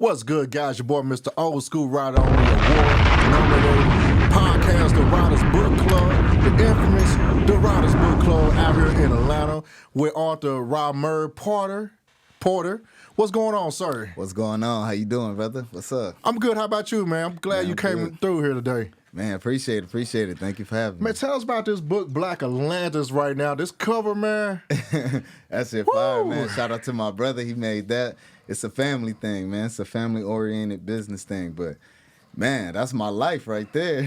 What's good, guys? Your boy, Mr. Old School Rider on the award-nominated podcast, The Riders Book Club, the infamous The Riders Book Club out here in Atlanta with author Robmar Porter. What's going on, sir? What's going on? How you doing, brother? What's up? I'm good. How about you, man? I'm glad you came through here today. Man, appreciate it. Thank you for having me. Man, tell us about this book, Black Atlantis, right now. This cover, man. That's it, fire, man. Shout out to my brother. He made that. It's a family thing, man. It's a family-oriented business thing. But, man, that's my life right there.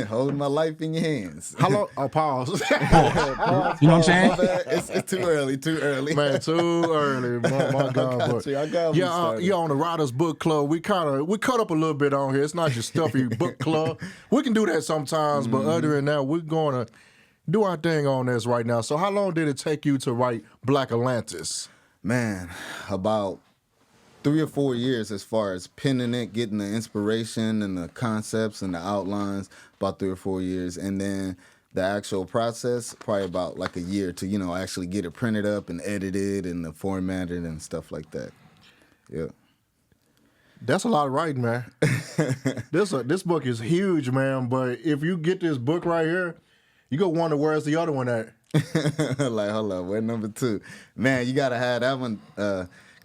Holding my life in your hands. How long? Oh, pause. Pause. You know what I'm saying? It's too early. Man, too early. My God. I got you. Yeah, on the Riders Book Club, we cut up a little bit on here. It's not just stuffy book club. We can do that sometimes, but other than that, we're going to do our thing on this right now. So how long did it take you to write Black Atlantis? Man, about 3 or 4 years as far as penning it, getting the inspiration and the concepts and the outlines, about 3 or 4 years. And then the actual process, probably about like a year to, actually get it printed up and edited and formatted and stuff like that. Yeah. That's a lot of writing, man. This book is huge, man. But if you get this book right here, you go wonder where's the other one at. Like, hold on, where's number 2? Man, you got to have that one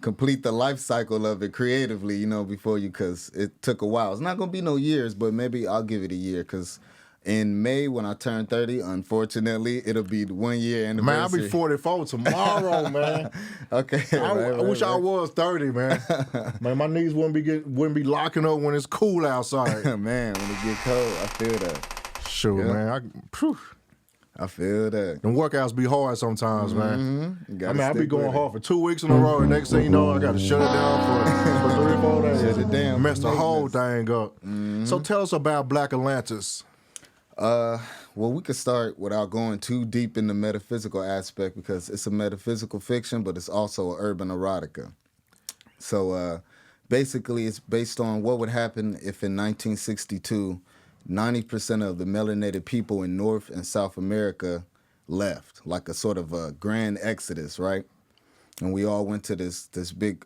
complete the life cycle of it creatively, before you, because it took a while. It's not going to be no years, but maybe I'll give it a year, because in May, when I turn 30, unfortunately, it'll be the 1 year anniversary. Man, I'll be 44 tomorrow, man. Okay. I wish I was 30, man. Man, my knees wouldn't be locking up when it's cool outside. Man, when it get cold, I feel that. Sure, yeah. Man. I feel that. And workouts be hard sometimes, man. I be going hard for 2 weeks in a row, and next thing you know, I got to shut it down for 3 or 4 days. Shut it down. Mess the whole thing up. So tell us about Black Atlantis. Well, we could start without going too deep in the metaphysical aspect, because it's a metaphysical fiction, but it's also an urban erotica. So basically, it's based on what would happen if in 1962, 90% of the melanated people in North and South America left, like a sort of a grand exodus, right? And we all went to this big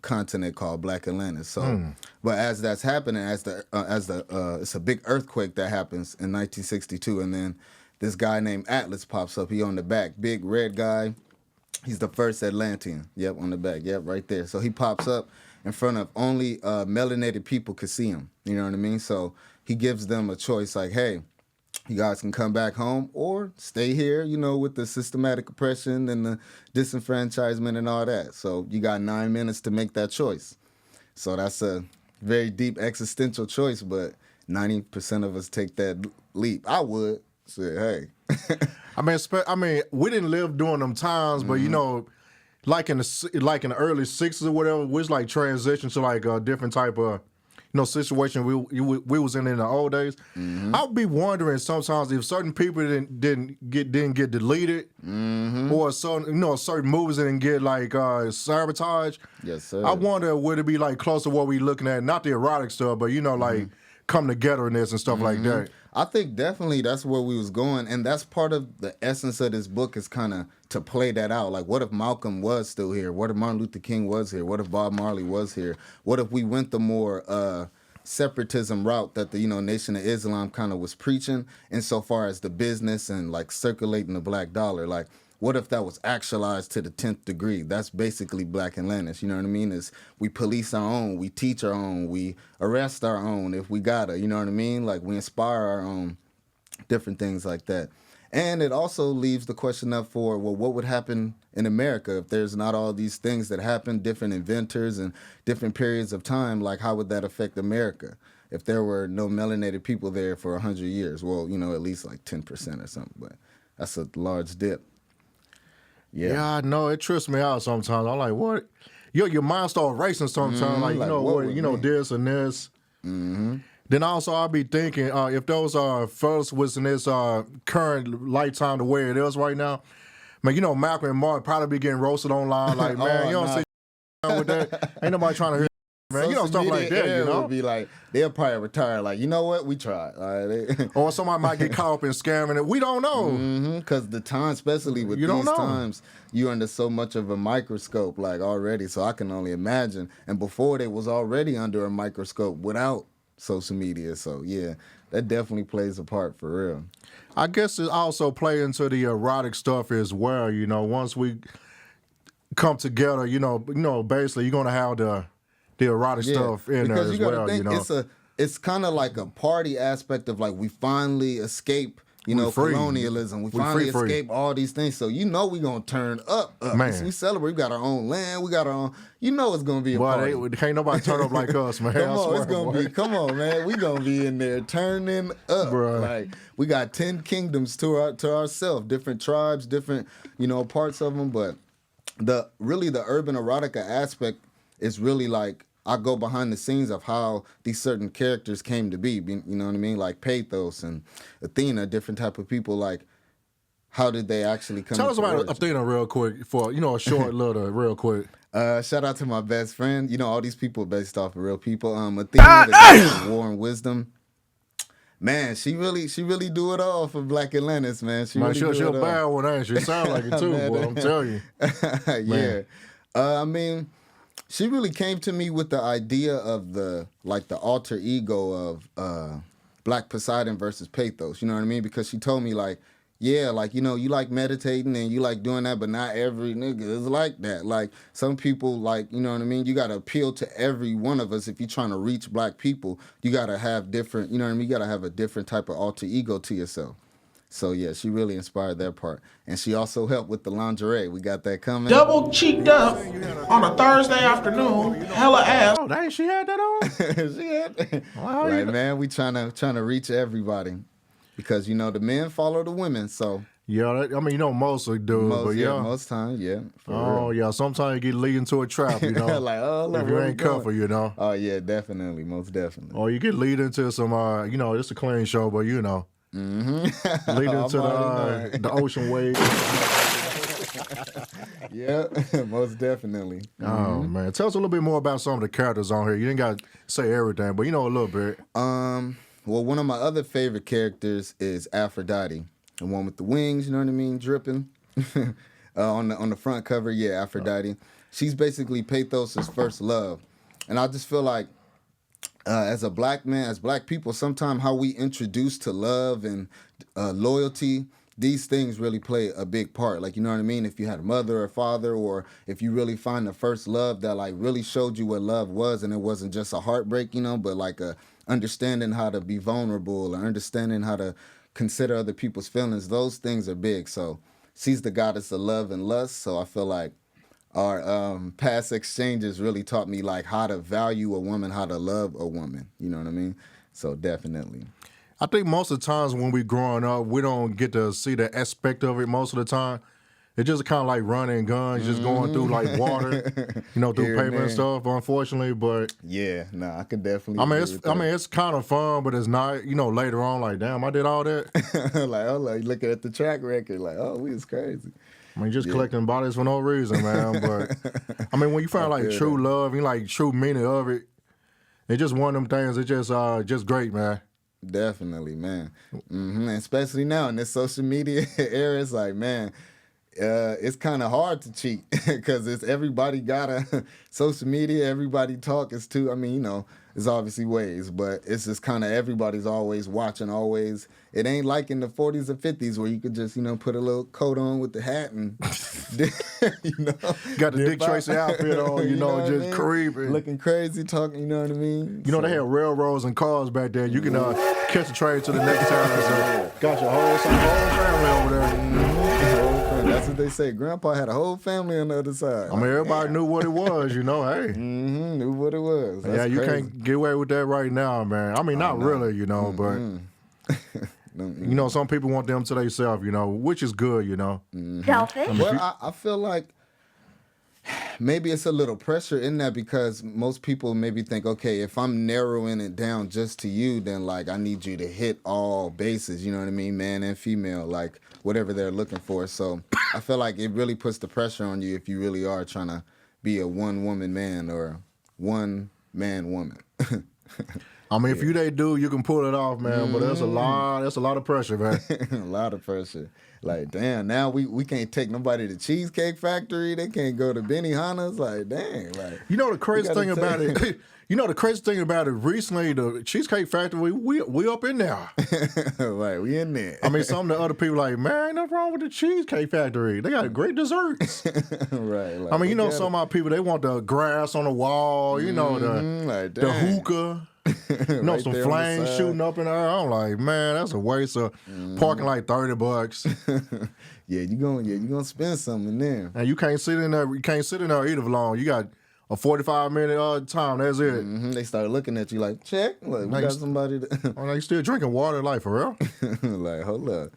continent called Black Atlantis. So, but as that's happening, it's a big earthquake that happens in 1962, and then this guy named Atlas pops up. He on the back, big red guy. He's the first Atlantean. Yep, on the back. Yep, right there. So he pops up in front of only melanated people could see him. You know what I mean? So he gives them a choice, like, hey, you guys can come back home or stay here, with the systematic oppression and the disenfranchisement and all that. So you got 9 minutes to make that choice. So that's a very deep existential choice, but 90% of us take that leap. I would say, hey. I mean, we didn't live during them times, but like in the early 60s or whatever, we was like transition to like a different type of situation we was in the old days. I'd be wondering sometimes if certain people didn't get deleted, or certain movies didn't get like sabotaged. Yes, sir. I wonder would it be like close to what we looking at, not the erotic stuff, but like come togetherness and stuff like that. I think definitely that's where we was going, and that's part of the essence of this book, is kind of to play that out. Like, what if Malcolm was still here? What if Martin Luther King was here? What if Bob Marley was here? What if we went the more separatism route that the Nation of Islam kind of was preaching, insofar as the business and like circulating the black dollar? Like, what if that was actualized to the 10th degree? That's basically Black Atlantis, you know what I mean? Is we police our own, we teach our own, we arrest our own if we gotta, you know what I mean? Like, we inspire our own, different things like that. And it also leaves the question up for, well, what would happen in America if there's not all these things that happen, different inventors and different periods of time? Like, how would that affect America if there were no melanated people there for 100 years? Well, at least like 10% or something, but that's a large dip. Yeah, I know. It trips me out sometimes. I'm like, what? Your mind starts racing sometimes. Like, this and this. Then also I'll be thinking, if those fellas was in this current lifetime the way it is right now, man, Malcolm and Mark probably be getting roasted online. Like, man, you don't say with that. Ain't nobody trying to hear Man, you know, stuff like that, you know? Would be like, they'll probably retire, like, you know what, we tried. Or somebody might get caught up in scamming it. We don't know. Because the time, especially with these times, you're under so much of a microscope, like, already. So I can only imagine. And before, they was already under a microscope without social media. So, yeah, that definitely plays a part for real. I guess it also play into the erotic stuff as well, you know. Once we come together, you know, basically you're going to have the erotic stuff in there as well, you know. It's kind of like a party aspect of like we finally escape, colonialism. We finally escape all these things. So we're going to turn up. Man. We celebrate. We got our own land. We got our own, it's going to be a party. Can't nobody turn up like us, man. Come on, man. We're going to be in there turning up. Bruh. Like we got 10 kingdoms to ourselves, different tribes, different, parts of them. But the urban erotica aspect is really like, I go behind the scenes of how these certain characters came to be, you know what I mean? Like Pathos and Athena, different type of people, like, how did they actually come Tell us about Athena real quick, for, a short little, real quick. Shout out to my best friend. All these people are based off of real people. Athena, the goddess of war and wisdom. Man, she really do it all for Black Atlantis, man. She'll bad one, ain't she? Sound like it too, boy, I'm telling you. Yeah. I mean, she really came to me with the idea of the alter ego of Black Poseidon versus Pathos. You know what I mean? Because she told me you like meditating and you like doing that, but not every nigga is like that. Like some people you know what I mean? You got to appeal to every one of us. If you're trying to reach Black people, you got to have different, you know what I mean? You got to have a different type of alter ego to yourself. So, yeah, she really inspired that part. And she also helped with the lingerie. We got that coming. Double cheeked up on a Thursday afternoon. Hella ass. Oh, dang, she had that on? She had that. Right, man, we trying to reach everybody. Because, the men follow the women, so. Yeah, mostly do. Most times, yeah. Real. Yeah, sometimes you get lead into a trap, like, if you ain't careful, Oh, yeah, definitely, most definitely. Or you get lead into some, it's a clean show, but Mm-hmm. Lead into the ocean wave. Yeah, most definitely. Oh man, tell us a little bit more about some of the characters on here. You didn't got to say everything, but a little bit. Well, one of my other favorite characters is Aphrodite, the one with the wings. You know what I mean, dripping on the front cover. Yeah, Aphrodite. She's basically Pathos' first love, and I just feel like. As a Black man, as Black people, sometimes how we introduce to love and loyalty, these things really play a big part. Like, you know what I mean? If you had a mother or father, or if you really find the first love that really showed you what love was, and it wasn't just a heartbreak, but like a understanding how to be vulnerable or understanding how to consider other people's feelings, those things are big. So she's the goddess of love and lust. So I feel like our past exchanges really taught me how to value a woman, how to love a woman. You know what I mean? So definitely. I think most of the times when we growing up, we don't get to see the aspect of it most of the time. It's just kind of like running guns, just going through water, through paper and stuff, unfortunately. But yeah, I could definitely. It's kind of fun, but it's not. Later on, damn, I did all that. You looking at the track record, we was crazy. Just collecting bodies for no reason, man. But when you find true love, true meaning of it, it's just one of them things. It's just great, man. Definitely, man. Mm-hmm. Especially now in this social media era, it's man, it's kind of hard to cheat because it's everybody got a social media. Everybody talk is too. There's obviously ways, but it's just kind of everybody's always watching, always. It ain't like in the 40s or 50s where you could just, put a little coat on with the hat and, got the Dick Tracy outfit on, just creeping. Looking crazy, talking, you know what I mean? They had railroads and cars back there. You can catch a train to the next town. So got your whole family over there. That's what they say. Grandpa had a whole family on the other side. Everybody knew what it was, hey. Knew what it was. That's you crazy. can't get away with that right now, man. Not really, but... some people want them to themselves, which is good, Selfish? Well, I feel like maybe it's a little pressure in that because most people maybe think, okay, if I'm narrowing it down just to you, then I need you to hit all bases, you know what I mean? Man and female, whatever they're looking for. So I feel like it really puts the pressure on you if you really are trying to be a one-woman man or one man, woman. I mean, if you they do, you can pull it off, man. But that's a lot of pressure, man. A lot of pressure. Like, damn, now we can't take nobody to Cheesecake Factory. They can't go to Benihana's. Like, dang, like You know the crazy thing about it. You know the crazy thing about it. Recently, the Cheesecake Factory, we up in there. Like, we in there. I mean, some of the other people like, man, ain't nothing wrong with the Cheesecake Factory. They got great desserts. Right. Like, I mean, you know, some of our people, they want the grass on the wall. You know, like, the hookah. You know, Right some there on the flames side. shooting up in there. I'm like, man, that's a waste of parking like $30. Yeah, you gonna spend something in there. And you can't sit in there. You can't sit in there either for long. You got a 45-minute time. That's it. They started looking at you like, check. Like, we got somebody to... Oh, you still drinking water, like for real? like, hold up.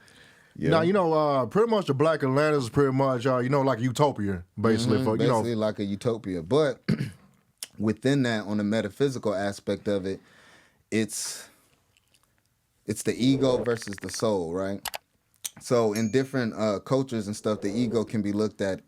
Yeah. Now you know, pretty much the Black Atlantis is pretty much, you know, like Utopia, basically. For, you know, basically like a utopia. But within that, on the metaphysical aspect of it, it's the ego versus the soul, right? So in different cultures and stuff, the ego can be looked at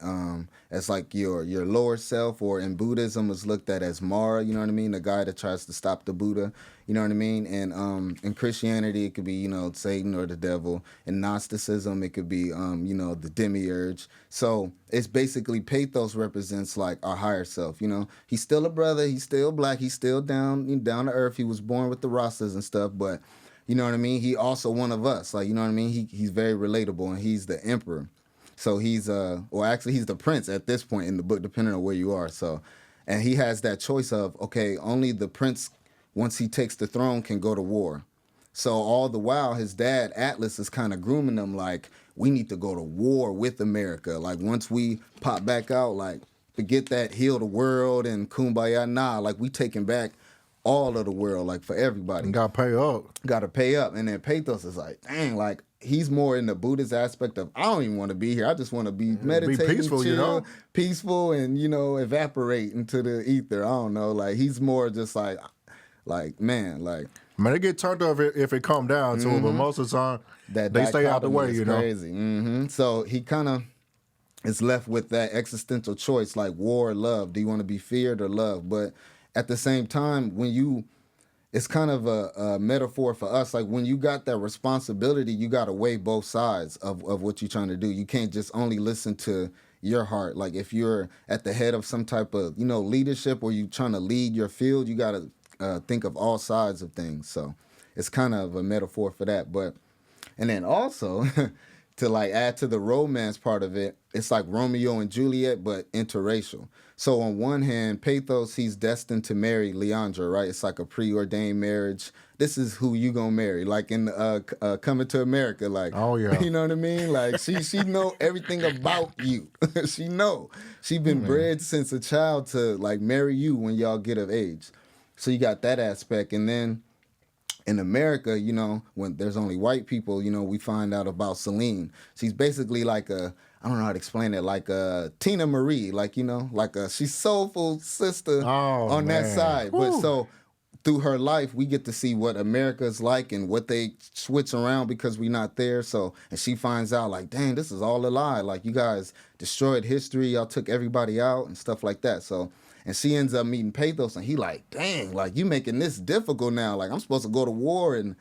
as like your lower self, or in Buddhism is looked at as Mara, you know what I mean? The guy that tries to stop the Buddha, you know what I mean? And in Christianity, it could be, you know, Satan or the devil. In Gnosticism, it could be, you know, the demiurge. So it's basically pathos represents like our higher self, you know? He's still a brother, he's still black, he's still down to earth. He was born with the Rastas and stuff, but you know what I mean? He also one of us. Like, you know what I mean? He's very relatable, and he's the emperor. So he's well, actually he's the prince at this point in the book, depending on where you are. So, and he has that choice of, okay, only the prince, once he takes the throne, can go to war. So all the while, his dad, Atlas, is kind of grooming him like, we need to go to war with America. Like, once we pop back out, like, forget that heal the world and kumbaya. Nah, like, we taking back all of the world, like, for everybody. you got to pay up. Got to pay up. And then pathos is like, dang, like, he's more in the Buddhist aspect of, I don't even want to be here. I just want to be meditating, peaceful, chill, you know? peaceful, and, you know, evaporate into the ether. I don't know. Like, he's more just like, man, like. Man, they get turned off if it come down to it, but most of the time, they stay out the way, you know? Crazy. So he kind of is left with that existential choice, like war or love. Do you want to be feared or loved? But at the same time, it's kind of a metaphor for us. Like, when you got that responsibility, you got to weigh both sides of what you're trying to do. You can't just only listen to your heart. Like, if you're at the head of some type of, you know, leadership, or you trying to lead your field, you got to think of all sides of things. So it's kind of a metaphor for that. But, and then also to like add to the romance part of it, it's like Romeo and Juliet, but interracial. So on one hand, Pathos, he's destined to marry Leandra, right? It's like a preordained marriage. This is who you gonna marry, like in Coming to America, like, oh yeah, you know what I mean? Like she know everything about you. She been bred since a child to like marry you when y'all get of age. So you got that aspect, and then in America, you know, when there's only white people, you know, we find out about Celine. She's basically like I don't know how to explain it, like a Tina Marie, like, you know, like she's soulful sister on that side. Woo. But so through her life, we get to see what America's like and what they switch around because we're not there. So, and she finds out like, dang, this is all a lie. Like, you guys destroyed history. Y'all took everybody out and stuff like that. So, and she ends up meeting Pathos, and he like, dang, like, you making this difficult now. Like, I'm supposed to go to war and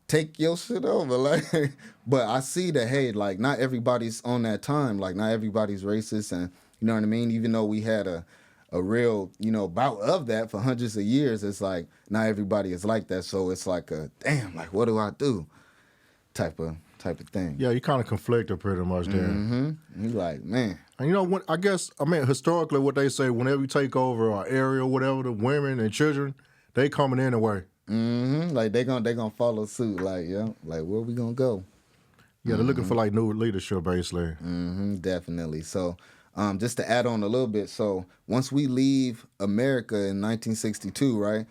take your shit over. Like, but I see that, hey, like, not everybody's on that time. Like, not everybody's racist, and you know what I mean? Even though we had a real, you know, bout of that for hundreds of years, it's like, not everybody is like that. So it's like a, damn, like, what do I do? Type of thing. Yeah, you kind of conflicted pretty much there. Mm-hmm. He's like, man. And you know, historically, what they say, whenever you take over an area or whatever, the women and children, they coming in anyway. Mm-hmm. Like, they gonna follow suit. Like, yeah, like, where we gonna go? Yeah, they're looking for like new leadership, basically. Mm-hmm, definitely. So, just to add on a little bit, so once we leave America in 1962, right,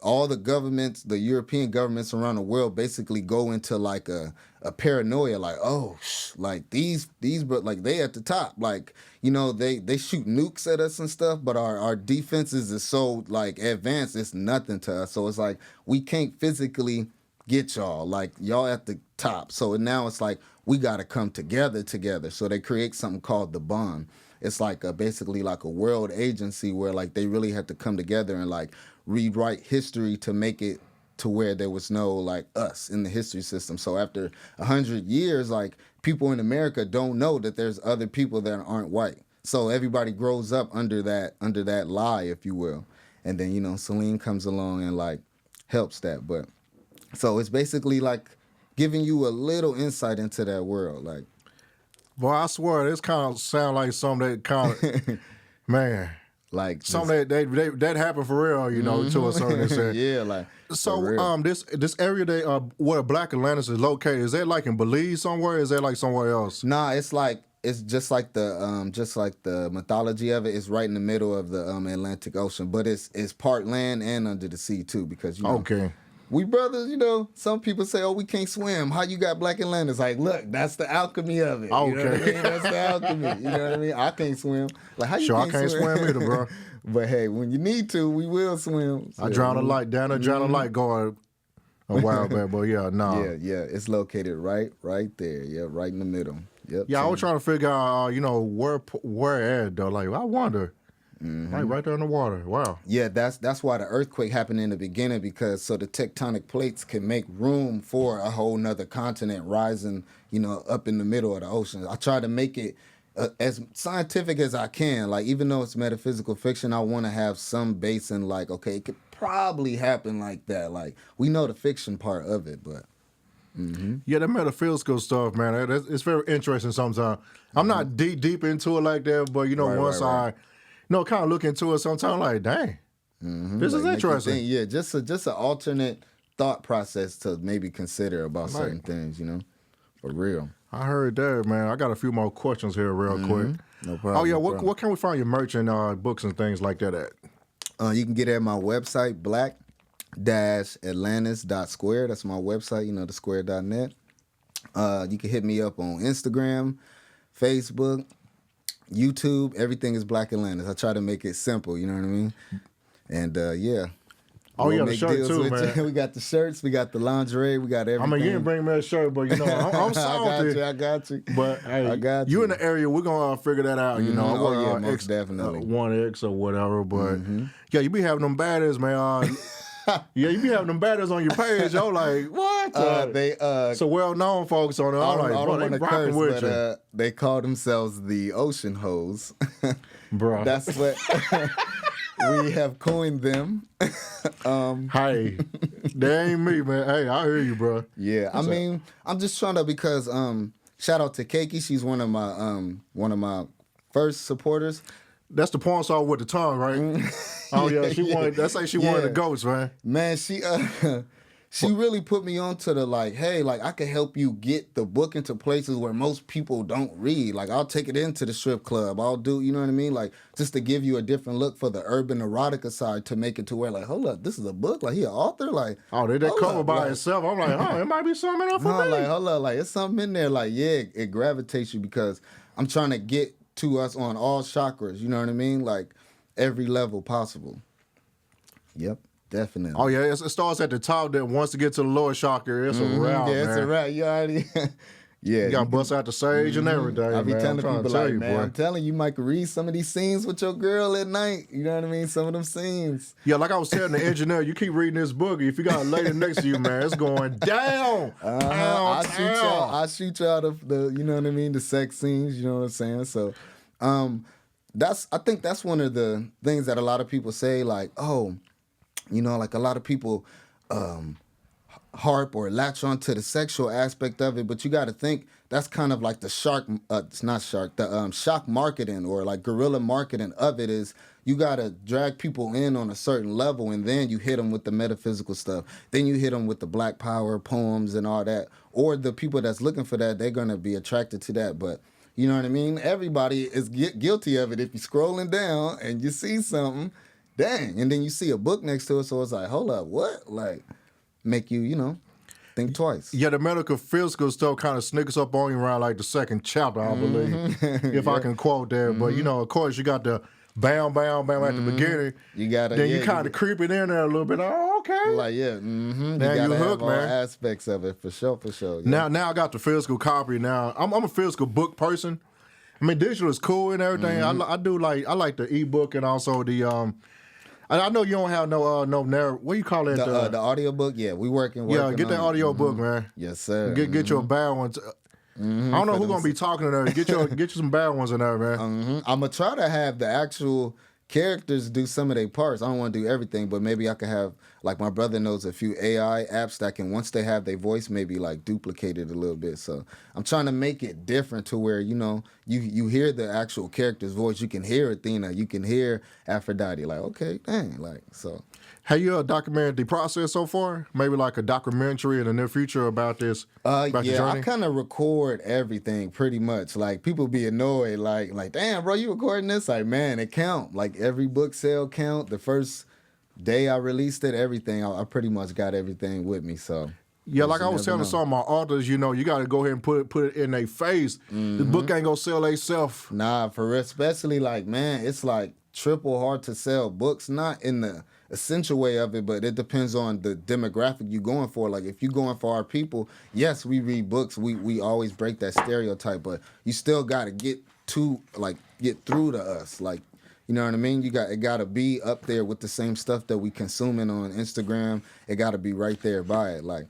all the governments, the European governments around the world basically go into like a paranoia, like, oh, like these, but like they at the top, like, you know, they shoot nukes at us and stuff, but our defenses is so like advanced, it's nothing to us. So it's like, we can't physically get y'all, like y'all at the top. So now it's like, we got to come together. So they create something called the Bond. It's like basically like a world agency where like they really had to come together and like rewrite history to make it to where there was no like us in the history system. So after 100 years, like people in America don't know that there's other people that aren't white. So everybody grows up under that lie, if you will. And then, you know, Celine comes along and like helps that. But so it's basically like giving you a little insight into that world. Like, boy, I swear this kind of sound like something that kind of man. Like something that happened for real, you know, to a certain extent. Yeah, like so. This area where Black Atlantis is located, is that like in Belize somewhere? Or is that like somewhere else? Nah, it's just like the mythology of it. It's right in the middle of the Atlantic Ocean, but it's part land and under the sea too. Because you know, okay. We brothers, you know, some people say, oh, we can't swim. How you got Black Atlantis? Like, look, that's the alchemy of it. Okay. You know what I mean? That's the alchemy. You know what I mean? I can't swim. Like, how you I can't swim either, bro. But hey, when you need to, we will swim. So, I drowned a light down there, drowned a light going a while back, but yeah, no. Yeah, it's located right there. Yeah, right in the middle. Yep. Yeah, I was trying to figure out, you know, where at though. Like, I wonder. Like right there in the water. Wow. Yeah, that's why the earthquake happened in the beginning, because so the tectonic plates can make room for a whole nother continent rising, you know, up in the middle of the ocean. I try to make it as scientific as I can. Like, even though it's metaphysical fiction, I want to have some base in like, okay, it could probably happen like that. Like, we know the fiction part of it, but. Yeah, that metaphysical stuff, man, it's very interesting sometimes. I'm not deep into it like that, but, you know, once I kind of look into it sometimes, like, dang, this is interesting. Yeah, just an alternate thought process to maybe consider about certain things, you know, for real. I heard that, man. I got a few more questions here real quick. No problem. Oh, yeah, what can we find your merch and books and things like that at? You can get it at my website, black-atlantis.square. That's my website, you know, the square.net. You can hit me up on Instagram, Facebook, YouTube. Everything is Black Atlantis. I try to make it simple, you know what I mean? And yeah. Oh, yeah, the shirt too, man. We got the shirts, we got the lingerie, we got everything. I mean, you didn't bring me a shirt, but, you know, I'm salty. I got you. But, hey, I got you. You in the area, we're going to figure that out, you know. Most definitely. 1X or whatever, but, yeah, you be having them baddies, man. Yeah, you be having them baddies on your page. I'm like, what? So well-known folks on it. I'm like, bro, they rocking with you. They call themselves the Ocean Hoes. Bro. That's what we have coined them. Hey, that ain't me, man. Hey, I hear you, bro. Yeah, I mean, I'm just trying to, because shout out to Keiki. She's one of my first supporters. That's the porn star with the tongue, right? Oh yeah, she wanted. That's like she wanted the goats, man. Man, she really put me on to the like, hey, like I can help you get the book into places where most people don't read. Like I'll take it into the strip club. I'll do, you know what I mean? Like just to give you a different look for the urban erotica side, to make it to where like, hold up, this is a book. Like he an author. Like that cover by itself. I'm like, it might be something in there for me. Like hold up, like it's something in there. Like yeah, it gravitates you, because I'm trying to get to us on all chakras, you know what I mean? Like every level possible. Yep, definitely. Oh yeah, it starts at the top. That wants to get to the lower chakra, it's a wrap. Yeah, man. It's a wrap. You already. Yeah, you got to bust out the sage and everything. I be telling people like, man, boy. I'm telling you, Mike, read some of these scenes with your girl at night. You know what I mean? Some of them scenes. Yeah, like I was telling the engineer, you keep reading this book. If you got a lady next to you, man, it's going down. I shoot you out of the, you know what I mean, the sex scenes. You know what I'm saying? So. I think that's one of the things that a lot of people say, like, oh, you know, like a lot of people harp or latch on to the sexual aspect of it, but you got to think that's kind of like the shock marketing, or like guerrilla marketing of it is you got to drag people in on a certain level, and then you hit them with the metaphysical stuff. Then you hit them with the Black Power poems and all that, or the people that's looking for that, they're going to be attracted to that, but you know what I mean? Everybody is guilty of it. If you're scrolling down and you see something, dang, and then you see a book next to it, so it's like, hold up, what? Like, make you, you know, think twice. Yeah, the medical physical stuff kind of sneaks up on you around like the second chapter, I believe, if I can quote that. But, you know, of course, you got the bam, bam, bam at the beginning. You got to. Then you kind of creep it in there a little bit. Oh, okay. Like, yeah. Now you hook, all man. Aspects of it, for sure. Yeah. Now I got the physical copy. Now I'm a physical book person. I mean, digital is cool and everything. I like the ebook and also the I know you don't have no narrative. What do you call it? The audiobook, yeah, we working Yeah, get that on it. audio book, man. Yes, sir. Get your bad ones. I don't know who's gonna be talking to there. Get you some bad ones in there, man. I'm gonna try to have the actual characters do some of their parts. I don't want to do everything, but maybe I could have, like, my brother knows a few AI apps that can, once they have their voice, maybe like duplicate it a little bit. So I'm trying to make it different to where, you know, you hear the actual character's voice. You can hear Athena. You can hear Aphrodite. Like, okay, dang, like, so. Have you documented the process so far? Maybe like a documentary in the near future about this? About the Yeah, journey? I kind of record everything pretty much. Like, people be annoyed, like, damn, bro, you recording this? Like, man, it count. Like, every book sale count. The first day I released it, everything, I pretty much got everything with me. So yeah, like I was telling some of my authors, you know, you got to go ahead and put it in their face. The book ain't gonna sell itself. Nah, for real. Especially, like, man, it's like triple hard to sell books. Not in the essential way of it, but it depends on the demographic you going for. Like, if you going for our people, yes, we read books. We always break that stereotype, but you still got to get through to us. Like, you know what I mean? It got to be up there with the same stuff that we consuming on Instagram. It got to be right there by it. Like,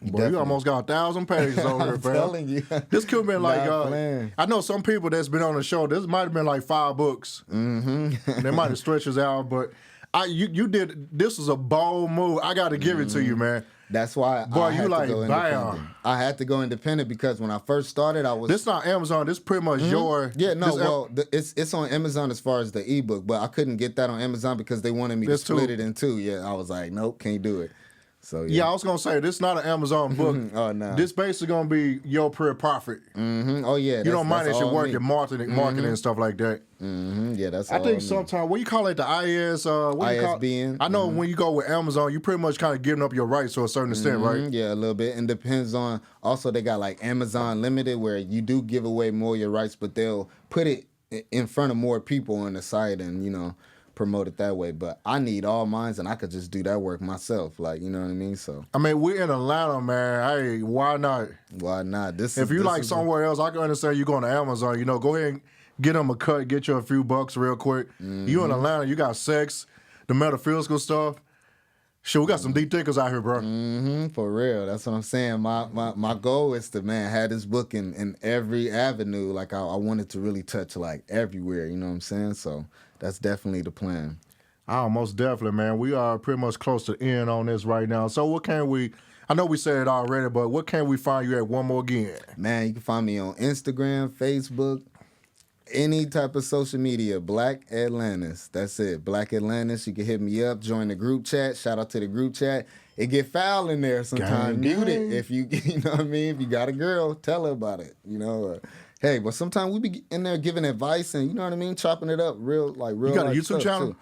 Boy, you almost got 1,000 pages over here, I'm fam. telling you. This could have been like, Not playing. I know some people that's been on the show, this might have been like 5 books. Mm-hmm. They might have stretched us out, but you did, this was a bold move. I got to give it to you, man. That's why Boy, I had you like, to go independent. I had to go independent because when I first started, I was... This not Amazon. This pretty much your... Yeah, no, it's on Amazon as far as the ebook, but I couldn't get that on Amazon because they wanted me to split it in 2. Yeah, I was like, nope, can't do it. So yeah, I was gonna say this not an Amazon book. Oh no, this basically gonna be your pure profit. Oh yeah, you don't mind that you work in marketing and stuff like that. Yeah, that's. I think sometimes what you call it, the IS, ISBN. I know when you go with Amazon, you pretty much kind of giving up your rights to a certain extent, right? Yeah, a little bit, and depends on. Also, they got like Amazon Limited, where you do give away more of your rights, but they'll put it in front of more people on the site, and promote it that way. But I need all mines, and I could just do that work myself. Like, you know what I mean? So I mean, we're in Atlanta, man. Hey, why not? Why not? If you like somewhere else, I can understand you going to Amazon. Go ahead and get them a cut, get you a few bucks real quick. You in Atlanta, you got sex, the metaphysical stuff. Shit, we got some deep thinkers out here, bro. For real. That's what I'm saying. My goal is to, man, have this book in every avenue. Like, I wanted to really touch, like, everywhere. You know what I'm saying? So that's definitely the plan. Oh, most definitely, man. We are pretty much close to the end on this right now. So what can we... I know we said it already, but what can we find you at one more again? Man, you can find me on Instagram, Facebook, any type of social media, Black Atlantis. That's it, Black Atlantis. You can hit me up, join the group chat. Shout out to the group chat. It get foul in there sometimes. Mute it if you know what I mean. If you got a girl, tell her about it. Hey, but sometimes we be in there giving advice and you know what I mean, chopping it up real. You got a YouTube channel?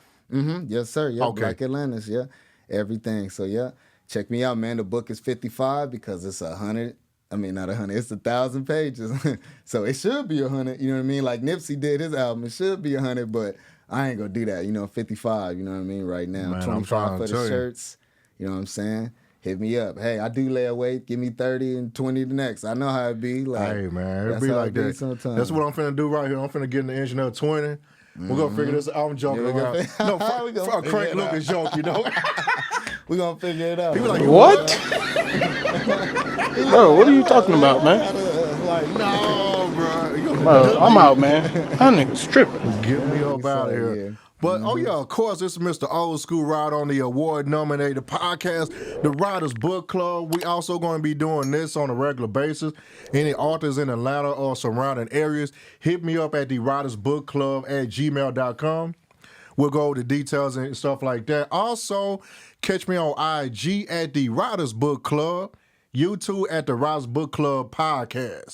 Yes, sir. Yeah, okay. Black Atlantis. Yeah, everything. So yeah, check me out, man. The book is 55 because it's 100. I mean, not 100. It's 1,000 pages. So it should be 100. You know what I mean? Like Nipsey did his album. It should be 100, but I ain't gonna do that. 55. You know what I mean? Right now, man, 25 for the shirts. You know what I'm saying? Hit me up. Hey, I do lay away. Give me 30 and 20 the next. I know how it be. Like, hey, man, it be like that. Sometimes. That's what I'm finna do right here. I'm finna get in the engineer 20. We're gonna figure this out. I'm joking around. No, Craig Lucas joke, We're gonna figure it out. People like, what? Bro, what are you talking about, man? No, bro. Bro, I'm out, man. That nigga's tripping. Get me up out of here. Yeah. But, of course, this is Mr. Old School Ride on the award-nominated podcast, The Writers Book Club. We also going to be doing this on a regular basis. Any authors in Atlanta or surrounding areas, hit me up at thewritersbookclub@gmail.com. We'll go over the details and stuff like that. Also, catch me on IG at The Writers Book Club, YouTube at The Writers Book Club Podcast.